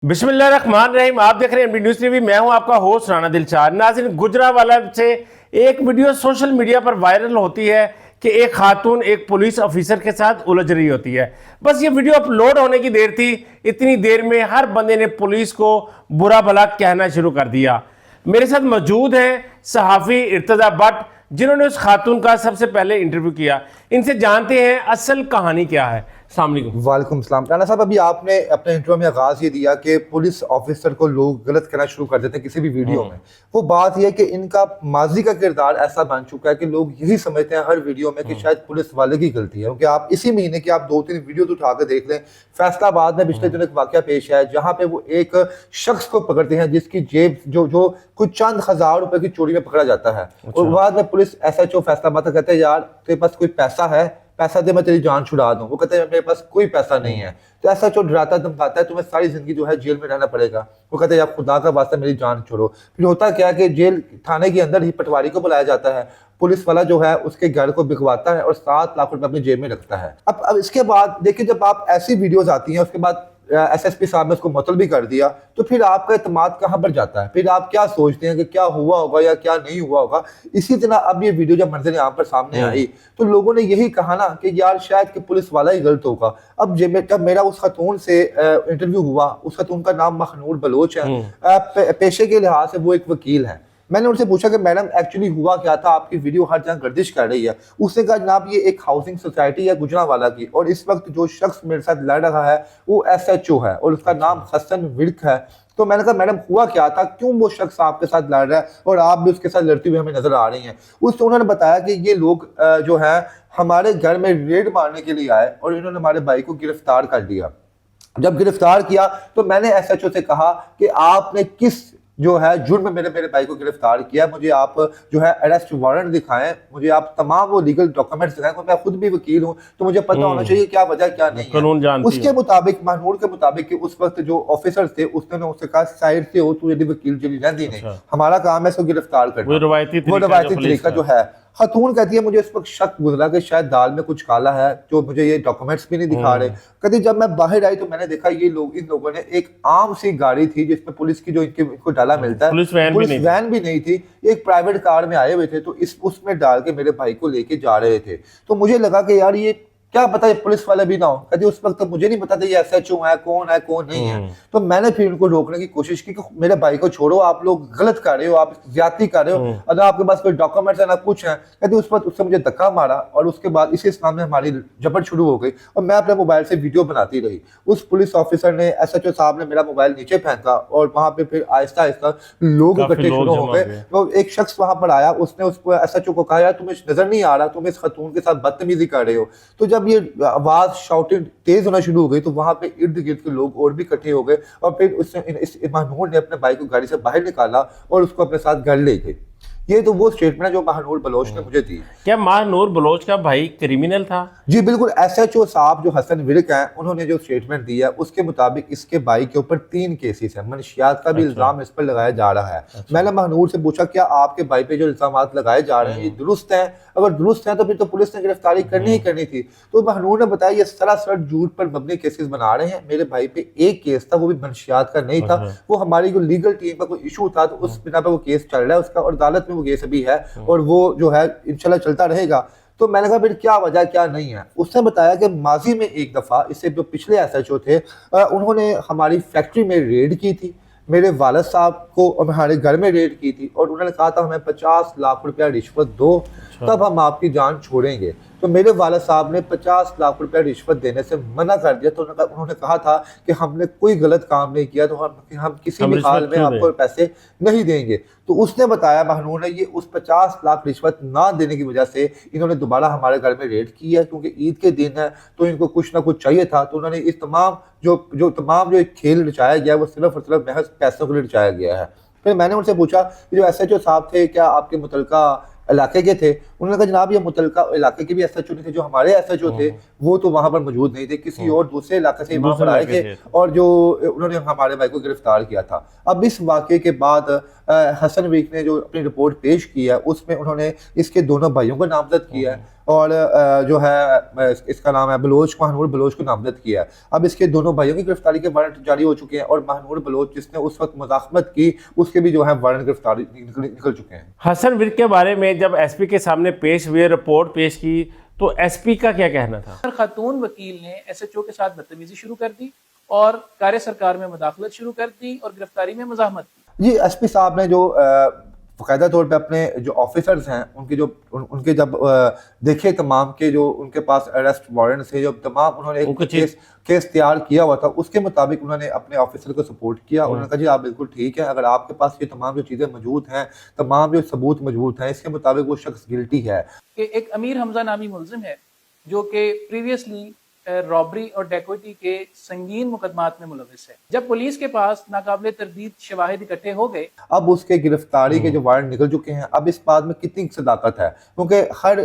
बिस्मिल्लाहिर्रहमानिर्रहीम। आप देख रहे हैं एमडी न्यूज़ टीवी। मैं हूं आपका होस्ट राना दिलशाद। नाज़रीन, गुजरांवाला से एक वीडियो सोशल मीडिया पर वायरल होती है कि एक खातून एक पुलिस ऑफिसर के साथ उलझ रही होती है। बस ये वीडियो अपलोड होने की देर थी, इतनी देर में हर बंदे ने पुलिस को बुरा भला कहना शुरू कर दिया। मेरे साथ मौजूद हैं सहाफ़ी इर्तज़ा भट्ट, जिन्होंने उस खातून का सबसे पहले इंटरव्यू किया। इनसे जानते हैं असल कहानी क्या है। अस्सलाम वालेकुम। वालेकुम सलाम। राना साहब, अभी आपने अपने इंटरव्यू में आगाज़ ये दिया कि पुलिस ऑफिसर को लोग गलत कहना शुरू कर देते हैं किसी भी वीडियो में। वो बात यह है कि इनका माजी का किरदार ऐसा बन चुका है कि लोग यही समझते हैं हर वीडियो में कि शायद पुलिस वाले की गलती है। क्योंकि आप इसी महीने की आप 2-3 वीडियो तो उठा कर देख लें, फैसलाबाद में पिछले दिनों एक वाकया पेश है जहाँ पे वो एक शख्स को पकड़ते हैं जिसकी जेब जो कुछ चंद हजार रुपए की चोरी में पकड़ा जाता है। और बाद में पुलिस SHO फैसलाबाद का कहते हैं, यार तेरे पास कोई पैसा है, पैसा दे मैं तेरी जान छुड़ा दूं। वो कहते हैं मेरे पास कोई पैसा नहीं है। तो ऐसा जो डराता धमकाता है, तुम्हें सारी जिंदगी जो है जेल में रहना पड़ेगा। वो कहते हैं यार खुदा का वास्ता मेरी जान छोड़ो। फिर होता क्या है कि जेल थाने के अंदर ही पटवारी को बुलाया जाता है। पुलिस वाला जो है उसके घर को बिकवाता है और 7 लाख रुपए अपनी जेब में रखता है। अब इसके बाद देखिए, जब आप ऐसी वीडियोज आती हैं, उसके बाद SSP साहब ने उसको मुअत्तल भी कर दिया, तो फिर आपका एतमाद कहाँ पर जाता है? फिर आप क्या सोचते हैं कि क्या हुआ होगा या क्या नहीं हुआ होगा? इसी तरह अब ये वीडियो जब मंजर यहाँ पर सामने आई तो लोगों ने यही कहा ना कि यार शायद कि पुलिस वाला ही गलत होगा। अब जब मेरा उस खतून से इंटरव्यू हुआ, उस खतून का नाम महनूर बलोच है। पेशे के लिहाज से वो एक वकील है। मैंने उनसे पूछा कि मैडम एक्चुअली हुआ क्या था, आपकी वीडियो हर जगह गर्दिश कर रही है। उसने कहा जनाब ये एक हाउसिंग सोसाइटी है गुजरांवाला की, और इस वक्त जो शख्स मेरे साथ लड़ रहा है वो SHO है और उसका नाम हसन विर्क है। तो मैंने कहा मैडम हुआ क्या था, क्यों वो शख्स आपके साथ लड़ रहा है और आप भी उसके साथ लड़ती हुई हमें नजर आ रही हैं? उससे उन्होंने बताया कि ये लोग जो है हमारे घर में रेड मारने के लिए आए और इन्होंने हमारे भाई को गिरफ्तार कर लिया। जब गिरफ्तार किया तो मैंने SHO से कहा कि आपने किस जो है जुर्म में मेरे भाई को गिरफ्तार किया, मुझे आप जो है अरेस्ट वारंट दिखाएं, मुझे आप तमाम वो लीगल डॉक्यूमेंट्स दिखाएं। क्योंकि मैं खुद भी वकील हूं तो मुझे पता होना चाहिए क्या वजह क्या नहीं है। उसके मुताबिक महनूर के मुताबिक कि उस वक्त जो ऑफिसर थे उसने उससे कहा साइड से हो, तू यदि वकील चली रहती नहीं, हमारा काम है इसको गिरफ्तार करना। वो रवायती तरीका जो है। खतून कहती है मुझे इस वक्त शक गुजरा कि शायद दाल में कुछ काला है, जो मुझे ये डॉक्यूमेंट्स भी नहीं दिखा रहे। कहती जब मैं बाहर आई तो मैंने देखा ये लोग, इन लोगों ने एक आम सी गाड़ी थी जिसमें पुलिस की जो इनको डाला मिलता है, पुलिस वैन भी नहीं थी, एक प्राइवेट कार में आए हुए थे। तो उसमें डाल के मेरे भाई को लेके जा रहे थे। तो मुझे लगा कि यार ये क्या पता ये पुलिस वाले भी ना हो। कहती उस वक्त तो मुझे नहीं पता था ये SHO है कौन नहीं है। तो मैंने फिर उनको रोकने की कोशिश की कि मेरे भाई को छोड़ो, आप लोग गलत कर रहे हो, आप ज्यादती कर रहे हो, अगर आपके पास कोई डॉक्यूमेंट्स है ना कुछ है। कहती उस वक्त उससे मुझे धक्का मारा और उसके बाद इसी सामने हमारी झपट शुरू हो गई और मैं अपने मोबाइल से वीडियो बनाती रही। उस पुलिस ऑफिसर ने, SHO साहब ने मेरा मोबाइल नीचे फेंका और वहां पे फिर आहिस्ता आहिस्ता लोग इकट्ठे शुरू हो गए। तो एक शख्स वहां पर आया, उसने उसको SHO को कहा यार तुम्हें नजर नहीं आ रहा, तुम इस खतून के साथ बदतमीजी कर रहे हो। तो जब ये आवाज शाउटिंग तेज होना शुरू हो गई तो वहां पे इर्द गिर्द के लोग और भी इकट्ठे हो गए और फिर उसने महनूर ने अपने भाई को गाड़ी से बाहर निकाला और उसको अपने साथ घर ले गए। ये तो वो स्टेटमेंट है जो महनूर बलोच ने मुझे दी। क्या महनूर बलोच का भाई क्रिमिनल था? जी बिल्कुल। SHO साहब जो हसन विर्क हैं उन्होंने जो स्टेटमेंट दी है उसके मुताबिक इसके भाई के ऊपर 3 केसेस हैं, मनशियात का भी इल्जाम इस पर लगाया जा रहा है। मैंने महनूर से पूछा क्या आपके भाई पे जो इल्जाम लगाए जा रहे हैं ये दुरुस्त हैं? अगर दुरुस्त हैं तो फिर तो पुलिस ने गिरफ्तारी करनी ही करनी थी। तो महनूर ने बताया ये सरासर झूठ पर मबनी केसेस बना रहे हैं। मेरे भाई पे एक केस था, वो भी मनशियात का नहीं था, वो हमारी जो लीगल टीम का कोई इशू था तो उस बिना पर वो केस चल रहा है उसका और अदालत में वो केस अभी है और वो जो है इंशाल्लाह चलता रहेगा। तो मैंने कहा फिर क्या वजह क्या नहीं है? उसने बताया कि माजी में एक दफ़ा इससे जो पिछले SHO थे उन्होंने हमारी फैक्ट्री में रेड की थी, मेरे वालिद साहब को हमारे घर में रेड की थी और उन्होंने कहा था हमें 50 लाख रुपया रिश्वत दो तब हम आपकी जान छोड़ेंगे। तो मेरे वालिद साहब ने 50 लाख रुपया रिश्वत देने से मना कर दिया। तो उन्होंने कहा था कि हमने कोई गलत काम नहीं किया तो हम किसी भी हाल में आपको पैसे नहीं देंगे। तो उसने बताया महनूर ने ये उस 50 लाख रिश्वत ना देने की वजह से इन्होंने दोबारा हमारे घर में रेड की है, क्योंकि ईद के दिन है तो इनको कुछ ना कुछ चाहिए था। तो उन्होंने इस तमाम जो खेल रचाया गया वो सिर्फ और सिर्फ महज पैसों के लिए रचाया गया है। फिर मैंने उनसे पूछा कि जो SHO साहब थे क्या आपके मुतलका इलाके के थे? उन्होंने कहा जनाब ये मुतलका इलाके के भी SHO नहीं थे, जो हमारे SHO थे वो तो वहां पर मौजूद नहीं थे, किसी और दूसरे इलाके से वहां पर आए थे और जो उन्होंने हमारे भाई को गिरफ्तार किया था। अब इस वाक़े के बाद हसन विर्क ने जो अपनी रिपोर्ट पेश की है उसमें उन्होंने इसके दोनों भाइयों को नामजद किया है और जो है इसका नाम है बलोच, महानूर बलोच को नामजद किया है। अब इसके दोनों भाइयों की गिरफ्तारी के वारंट जारी हो चुके हैं और महानूर बलोच जिसने उस वक्त मुज़ाहमत की उसके भी जो है वारंट गिरफ्तारी निकल चुके हैं। हसन विर्क के बारे में जब एसपी के सामने पेश हुए, रिपोर्ट पेश की, तो एसपी का क्या कहना था? खातून वकील ने एसएचओ के साथ बदतमीजी शुरू कर दी और कार्य सरकार में मुदाखलत शुरू कर दी और गिरफ्तारी में मज़ाहमत की। जी, एसपी साहब ने जो बाकायदा तौर पे अपने जो ऑफिसर्स हैं उनकी जो उनके जब देखे तमाम के जो उनके पास अरेस्ट वारंट थे, जो तमाम उन्होंने एक केस तैयार किया हुआ था, उसके मुताबिक उन्होंने अपने ऑफिसर को सपोर्ट किया। उन्होंने कहा जी आप बिल्कुल ठीक है, अगर आपके पास ये तमाम जो चीज़ें मौजूद हैं, तमाम जो सबूत मौजूद हैं, इसके मुताबिक वो शख्स गिल्टी है। कि एक अमीर हमजा नामी मुलजिम है जो कि प्रीवियसली रॉबरी और डेकोइटी के संगीन मुकदमात में मुलविस है। जब पुलिस के पास नाकाबिले तरदीद शवाहिद इकट्ठे हो गए, अब उसके गिरफ्तारी के जो वारंट निकल चुके हैं, अब इस बात में कितनी सदाकत है, क्योंकि हर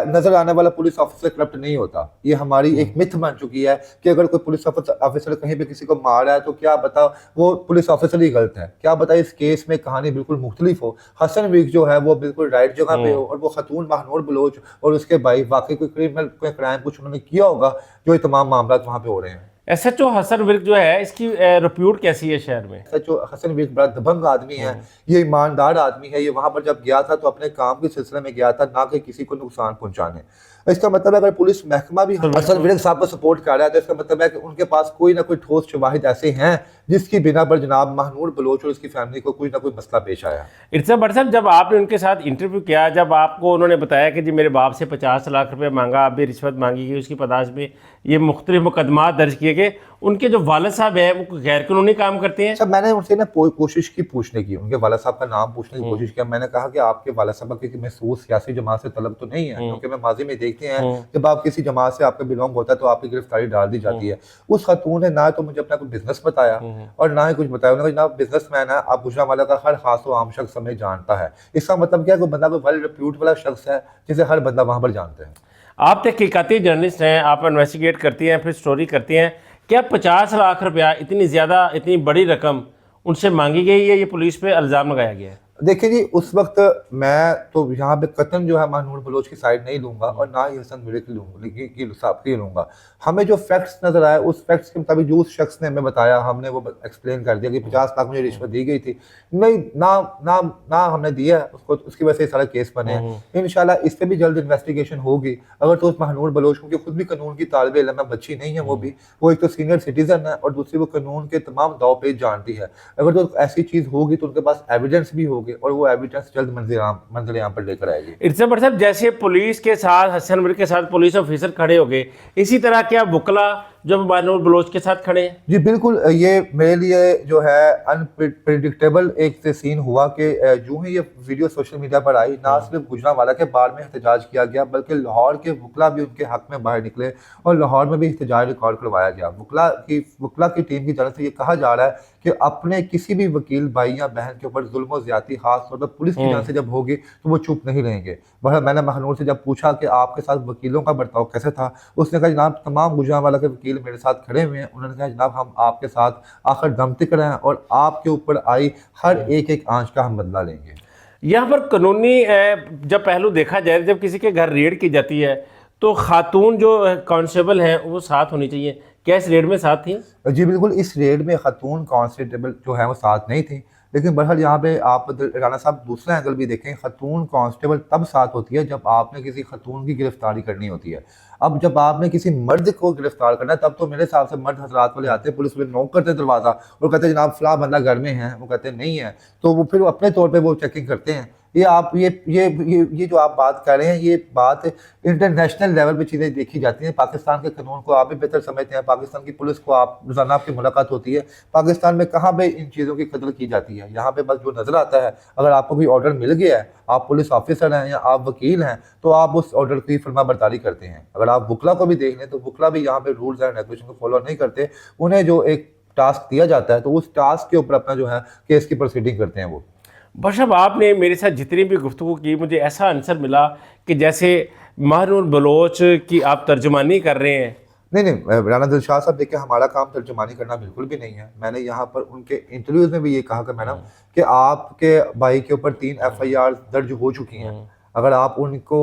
नजर आने वाला पुलिस ऑफिसर करप्ट नहीं होता। ये हमारी एक मिथ बन चुकी है कि अगर कोई पुलिस ऑफिसर कहीं पे किसी को मारा है तो क्या बता वो पुलिस ऑफिसर ही गलत है, क्या बता इस केस में कहानी बिल्कुल मुख्तलिफ हो, हसन विर्क जो है वो बिल्कुल राइट जगह पे हो और वो खतून महानूर बलोच और उसके भाई वाकई कोई क्रिमिनल कोई क्राइम कुछ उन्होंने किया होगा जो ये तमाम मामला वहाँ पे हो रहे हैं। एसएचओ हसन विर्क जो है, इसकी रिप्यूट कैसी है शहर में? एसएचओ हसन विर्क बड़ा दबंग आदमी है, ये ईमानदार आदमी है। ये वहाँ पर जब गया था तो अपने काम के सिलसिले में गया था, ना कि किसी को नुकसान पहुंचाने। इसका मतलब है अगर पुलिस महकमा भी हसन विर्क साहब को सपोर्ट कर रहा है तो इसका मतलब है कि उनके पास कोई ना कोई ठोस शवाहिद ऐसे हैं जिसकी बिना पर जनाब महानूर बलोच और उसकी फैमिली को कोई ना कोई मसला पेश आया। इर्सा भट्ट साहब, जब आपने उनके साथ इंटरव्यू किया, जब आपको उन्होंने बताया कि जी मेरे बाप से 50 लाख रुपए मांगा, आप भी रिश्वत मांगी गई, उसकी पदाश में ये मुख्तलिफ मुकदमात दर्ज किए गए, उनके जो वालिद साहब हैं वो गैर कानूनी काम करते हैं? सब मैंने उनसे ना कोशिश की पूछने की, उनके वाला साहब का नाम पूछने की कोशिश किया। मैंने कहा कि आपके वाला साहब की महसूस सियासी जमात से तलब तो नहीं है, क्योंकि मैं माजी में देखते हैं जब आप किसी जमात से आपका बिलोंग होता है तो आपकी गिरफ्तारी डाल दी जाती है। उस खातून ने ना तो मुझे अपना कोई बिजनेस बताया और ना ही कुछ बताया। उन्होंने कहा बिजनेसमैन है, आप गुजरांवाला का हर खास व आम शख्स हमें जानता है। इसका मतलब क्या है, कोई बंदा कोई वेल रिप्यूट वाला शख्स है जिसे हर बंदा वहां पर जानते हैं। आप तहकीकाती जर्नलिस्ट हैं, आप इन्वेस्टिगेट करती हैं, फिर स्टोरी करती हैं, क्या 50 लाख रुपया इतनी ज़्यादा, इतनी बड़ी रकम उनसे मांगी गई है? ये पुलिस पे इल्ज़ाम लगाया गया है। देखिए जी, उस वक्त मैं तो यहाँ पे कतन जो है महानूर बलोच की साइड नहीं लूंगा और ना ही हसन विर्क की लूंगा। हमें जो फैक्ट्स नजर आए उस फैक्ट्स के मुताबिक जो उस शख्स ने हमें बताया, हमने वो एक्सप्लेन कर दिया कि 50 लाख मुझे रिश्वत दी गई थी, नहीं ना हमने दिया उसको, उसकी वजह से सारा केस बने हैं। इंशाल्लाह इस पर भी जल्द इन्वेस्टिगेशन होगी। अगर तो उस महानूर बलोच, क्योंकि खुद भी कानून की तालिब इल्म है, बच्ची नहीं है वो एक तो सीनियर सिटीजन है और दूसरी वो कानून के तमाम दाव पेच जानती है। अगर तो ऐसी चीज होगी तो उनके पास एविडेंस भी होगी और वो एविडेंस जल्द मंजिल यहाँ पर लेकर आएगी। इर्सा भट्ट साहब, जैसे पुलिस के साथ, हसन विर्क के साथ पुलिस ऑफिसर खड़े हो गए, इसी तरह क्या वकला जब महानूर बलोच के साथ खड़े हैं? जी बिल्कुल, ये मेरे लिए जो है अनप्रेडिक्टेबल एक से सीन हुआ कि जो ही ये वीडियो सोशल मीडिया पर आई, ना सिर्फ गुजरांवाला के बार में एहतजाज किया गया बल्कि लाहौर के वकला भी उनके हक में बाहर निकले और लाहौर में भी एहतजाज रिकॉर्ड करवाया गया। वकला की टीम की तरफ से ये कहा जा रहा है कि अपने किसी भी वकील भाई या बहन के ऊपर जुल्म और ज्यादती खास तौर पर पुलिस की जान से जब होगी तो वो चुप नहीं रहेंगे। बहरहाल मैंने महानूर से जब पूछा कि आपके साथ वकीलों का बर्ताव कैसे था, उसने कहा जनाब तमाम गुजरांवाला के वकील मेरे साथ खड़े हुए हैं। उन्होंने कहा जनाब हम आपके साथ आखिर दम तक रहे हैं और आपके ऊपर आई हर एक आंच का हम बदला लेंगे। यहाँ पर कानूनी जब पहलू देखा जाए, जब किसी के घर रेड की जाती है तो खातून जो कांस्टेबल हैं वो साथ होनी चाहिए, क्या इस रेड में साथ थी? जी बिल्कुल, इस रेड में खातून कांस्टेबल जो है वो साथ नहीं थी, लेकिन बहरहाल यहाँ पे आप राना साहब दूसरा एंगल भी देखें। खातून कांस्टेबल तब साथ होती है जब आपने किसी खातून की गिरफ्तारी करनी होती है। अब जब आपने किसी मर्द को गिरफ्तार करना है तब तो मेरे हिसाब से मर्द हजरात वाले आते हैं, पुलिस में नॉक करते दरवाज़ा और कहते हैं जनाब फला बंदा घर में है, वो कहते हैं नहीं है, तो वो फिर अपने तौर पे वो चेकिंग करते हैं। ये आप ये जो आप बात कर रहे हैं, ये बात इंटरनेशनल लेवल पे चीज़ें देखी जाती हैं। पाकिस्तान के कानून को आप भी बेहतर समझते हैं, पाकिस्तान की पुलिस को आप रोजाना आपकी मुलाकात होती है, पाकिस्तान में कहाँ पे इन चीज़ों की कदर की जाती है। यहाँ पे बस जो नज़र आता है, अगर आपको कोई ऑर्डर मिल गया है, आप पुलिस ऑफिसर हैं या आप वकील हैं, तो आप उस ऑर्डर की फर्मा बरदारी करते हैं। अगर आप वकला को भी देख लें तो वकला भी यहाँ पे रूल्स एंड रेगुलेशन को फॉलो नहीं करते। उन्हें जो एक टास्क दिया जाता है तो उस टास्क के ऊपर अपना जो है केस की प्रोसीडिंग करते हैं वो। बशब आपने मेरे साथ जितनी भी गुफ्तगू की, मुझे ऐसा आंसर मिला कि जैसे महानूर बलोच की आप तर्जुमानी कर रहे हैं। नहीं, राना दिलशाद साहब देखिए, हमारा काम तर्जुमानी करना बिल्कुल भी नहीं है। मैंने यहाँ पर उनके इंटरव्यूज में भी ये कहा कि मैडम कि आपके भाई के ऊपर 3 FIR दर्ज हो चुकी हैं, अगर आप उनको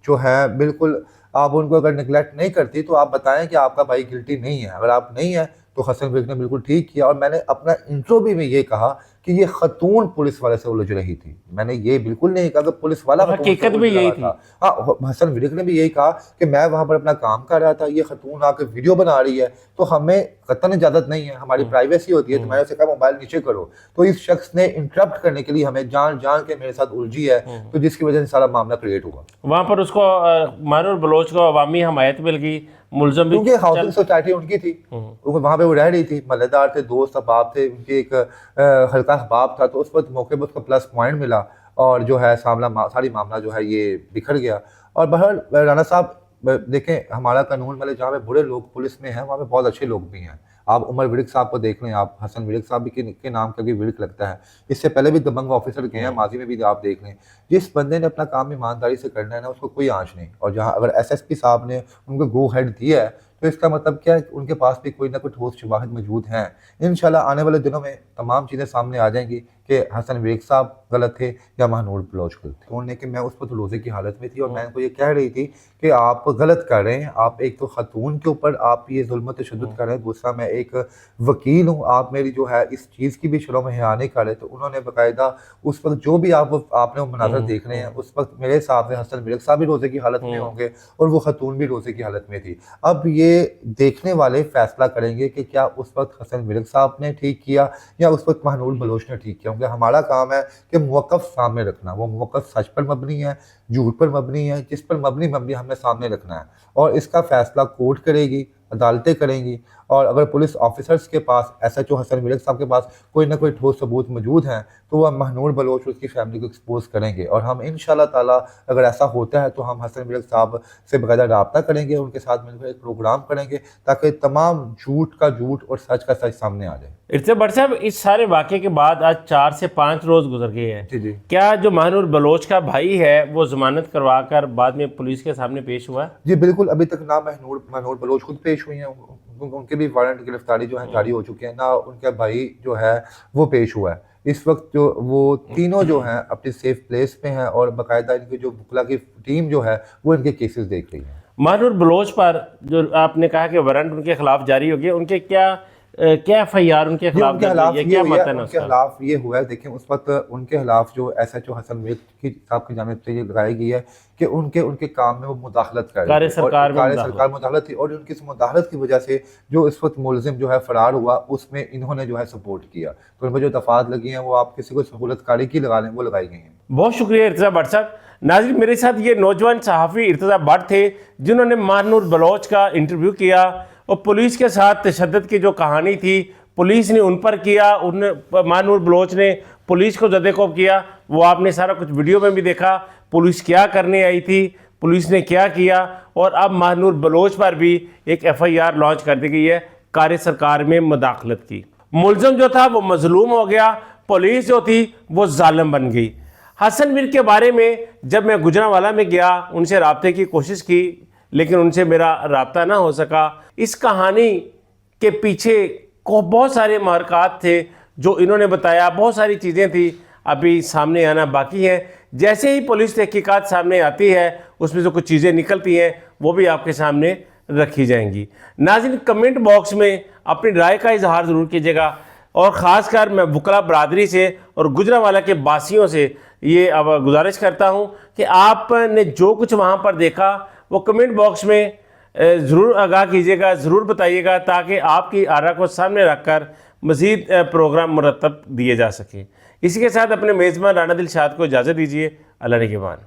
जो है बिल्कुल आप उनको अगर निगलेक्ट नहीं करती तो आप बताएं कि आपका भाई गिल्टी नहीं है। अगर आप नहीं है तो हसन विर्क ने बिल्कुल ठीक किया। और मैंने अपना इंट्रो भी में ये कहा कि ये खतून पुलिस वाले से उलझ रही थी। मैंने ये बिल्कुल नहीं कहा कि पुलिस वाला खतून से हकीकत भी उलझ यही रहा था। हाँ, हसन विर्क ने भी यही कहा कि मैं वहां पर अपना काम कर रहा था, ये खतून आके वीडियो बना रही है तो हमें कतन इजाजत नहीं है, हमारी प्राइवेसी होती है। तो मैंने उसे कहा मोबाइल नीचे करो। तो इस शख्स ने इंटरप्ट करने के लिए हमें जान जान के मेरे साथ उलझी है, तो जिसकी वजह से सारा मामला क्रिएट हुआ। वहाँ पर उसको मानूर बलोच को अवामी हमायत मिल गई, मुलजम भी क्योंकि हाउसिंग सोसाइटी उनकी थी, वहां पे वो रह रही थी, महल्लेदार थे, दोस्त अहबाब थे, उनके एक हल्का अहबाब था। तो उस वक्त मौके पर उसको प्लस पॉइंट मिला और जो है सारी मामला जो है ये बिखर गया। और बहरहाल राणा साहब देखें, हमारा कानून वाले जहाँ पे बुरे लोग पुलिस में हैं वहाँ पे बहुत अच्छे लोग भी हैं। आप उमर विर्क साहब को देख लें, आप हसन विर्क साहब भी के नाम का विर्क लगता है, इससे पहले भी दबंग ऑफिसर गए हैं, माजी में भी आप देख लें। जिस बंदे ने अपना काम ईमानदारी से करना है ना, उसको कोई आंच नहीं। और जहाँ अगर एसएसपी साहब ने उनको गो हेड दिया है तो इसका मतलब क्या है, उनके पास भी कोई ना कोई ठोस शवाहिद मौजूद हैं। इंशाल्लाह आने वाले दिनों में तमाम चीज़ें सामने आ जाएंगी कि हसन विर्क साहब गलत थे या महानूर बलोच गलत थे। उन्होंने कि मैं उस पर रोज़े की हालत में थी और मैं उनको ये कह रही थी कि आप गलत कर रहे हैं, आप एक तो खतून के ऊपर आप ये जुल्म तशद्दुद कर रहे हैं, दूसरा मैं एक वकील हूँ, आप मेरी जो है इस चीज़ की भी शर्म में हया नहीं कर रहे। तो उन्होंने बाकायदा उस वक्त जो भी आपने वो मनाज़र देख रहे हैं, उस वक्त मेरे हिसाब से हसन विर्क साहब भी रोज़े की हालत में होंगे और वो खतून भी रोज़े की हालत में थी। अब ये देखने वाले फैसला करेंगे कि क्या उस वक्त हसन विर्क साहब ने ठीक किया या उस वक्त महानूर बलोच ने ठीक किया। क्योंकि हमारा काम है कि मौक़िफ़ सामने रखना, वो मौक़िफ़ सच पर मबनी है, झूठ पर मबनी है, जिस पर मबनी हमने सामने रखना है। और इसका फैसला कोर्ट करेगी, अदालतें करेंगी। और अगर पुलिस ऑफिसर्स के पास एसएचओ हसन विर्क साहब के पास कोई ना कोई ठोस सबूत मौजूद हैं तो वह महानूर बलोच और उसकी फैमिली को एक्सपोज करेंगे। और हम इंशाल्लाह ताला अगर ऐसा होता है तो हम हसन विर्क साहब से बाकायदा रब्ता करेंगे, उनके साथ मिलकर एक प्रोग्राम करेंगे ताकि तमाम झूठ का झूठ और सच का सच सामने आ जाए। इर्तिज़ा भट्ट साहब, इस सारे वाक़े के बाद आज 4 से 5 रोज़ गुजर गए हैं। जी जी। क्या जो महानूर बलोच का भाई है वो ज़मानत करवा कर बाद में पुलिस के सामने पेश हुआ? जी बिल्कुल, अभी तक ना महानूर बलोच खुद पेश हुई हैं, उनके भी वारंट गिरफ्तारी जो है जारी हो चुके हैं, ना उनका भाई जो है वो पेश हुआ है। इस वक्त जो वो तीनों जो हैं अपनी सेफ प्लेस पे हैं और बाकायदा इनकी जो बुकला की टीम जो है वो इनके केसेस देख रही है। महानूर बलोच पर जो आपने कहा कि वारंट उनके खिलाफ जारी हो गया, उनके क्या एफआईआर उनके खिलाफ उनके खिलाफ क्या ये हुआ मतलब है, है उनके उसका? खिलाफ ये हुआ है, देखिए उस वक्त उनके खिलाफ जो एसएचओ हसन विर्क साहब की जानिब से ये लगाई गई है कि उनके काम में वो मुदाखलत कर रहे थे, सरकार मुदाखलत थी। और उनकी इस मुदाखलत की वजह से जो इस वक्त मुलजिम जो है फरार हुआ उसमें इन्होंने जो है सपोर्ट किया। तो उनमें जो दफात लगी हैं वो आप किसी को सहूलतकारी की लगा लें, वो लगाई गई हैं। बहुत शुक्रिया इर्तिज़ा भट्ट साहब। नाज़रीन, मेरे साथ ये नौजवान सहाफ़ी इर्तिज़ा भट्ट थे जिन्होंने महानूर बलोच का इंटरव्यू किया और पुलिस के साथ तशद्दुद की जो कहानी थी पुलिस ने उन पर किया, महानूर बलोच ने पुलिस को ज़देकोब किया, वो आपने सारा कुछ वीडियो में भी देखा। पुलिस क्या करने आई थी, पुलिस ने क्या किया, और अब महानूर बलोच पर भी एक एफआईआर लॉन्च कर दी गई है कार्य सरकार में मुदाखलत की। मुलज़म जो था वो मजलूम हो गया, पुलिस जो थी वो जालिम बन गई। हसन विर्क के बारे में जब मैं गुजरांवाला में गया उनसे रब्ते की कोशिश की लेकिन उनसे मेरा रब्ता ना हो सका। इस कहानी के पीछे को बहुत सारे महरक़ात थे जो इन्होंने बताया, बहुत सारी चीज़ें थी अभी सामने आना बाकी है। जैसे ही पुलिस तहकीकात सामने आती है उसमें से कुछ चीज़ें निकलती हैं वो भी आपके सामने रखी जाएंगी। नाज़रीन, कमेंट बॉक्स में अपनी राय का इजहार ज़रूर कीजिएगा और ख़ासकर मैं बुकला बरादरी से और गुजरांवाला के बासियों से ये अब गुजारिश करता हूँ कि आपने जो कुछ वहाँ पर देखा वो कमेंट बॉक्स में ज़रूर आगाह कीजिएगा, ज़रूर बताइएगा ताकि आपकी आरा को सामने रखकर मज़ीद प्रोग्राम मुरतब दिए जा सकें। इसी के साथ अपने मेज़बान राना दिलशाद को इजाज़त दीजिए। अल्लाह निगहबान।